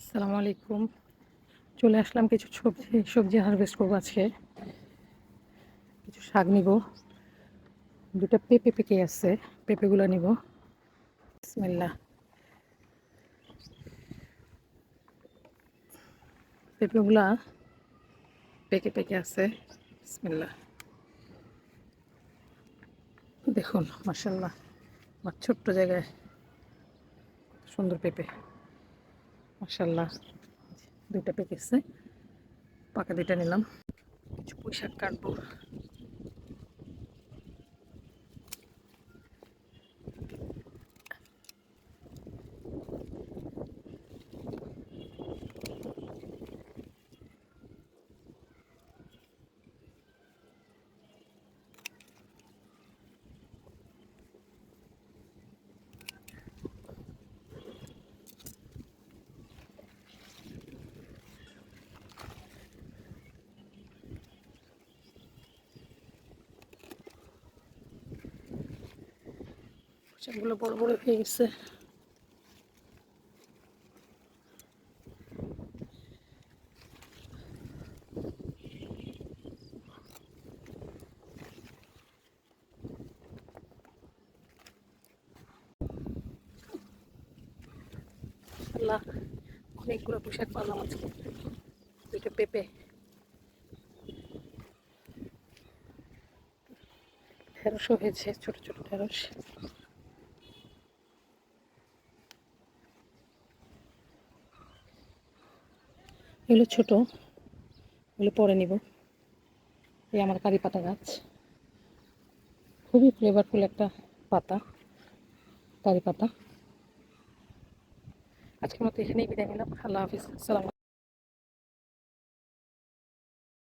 আসসালামু আলাইকুম। চলে আসলাম কিছু সবজি হারভেস্ট করবো আজকে। কিছু শাক নিব, দুটো পেঁপে পেকে আছে, পেঁপেগুলো নিব। বিসমিল্লাহ। পেঁপেগুলা পেকে পেকে আছে। বিসমিল্লাহ। দেখুন মাশাআল্লাহ, আমার ছোট্ট জায়গায় সুন্দর পেঁপে মাশাআল্লাহ। দুইটা পেকেছে, পাকা দুইটা নিলাম। কিছু পুঁই শাক কাটবো। শাকগুলো বড় বড় হয়ে গেছে। আল্লাহ, অনেকগুলো পুঁই শাক পারলাম আজকে। দুইটা পেঁপে, ঢেঁড়সও হয়েছে, ছোট ছোট ঢেঁড়স। এগুলো ছোট, এগুলো পরে নিব। এই আমার কারি পাতা গাছ, খুবই ফ্লেভারফুল একটা পাতা, কারি পাতা। আজকের মতো এখানেই বিদায় নিলাম। আল্লাহ হাফিজ, আসসালামু আলাইকুম।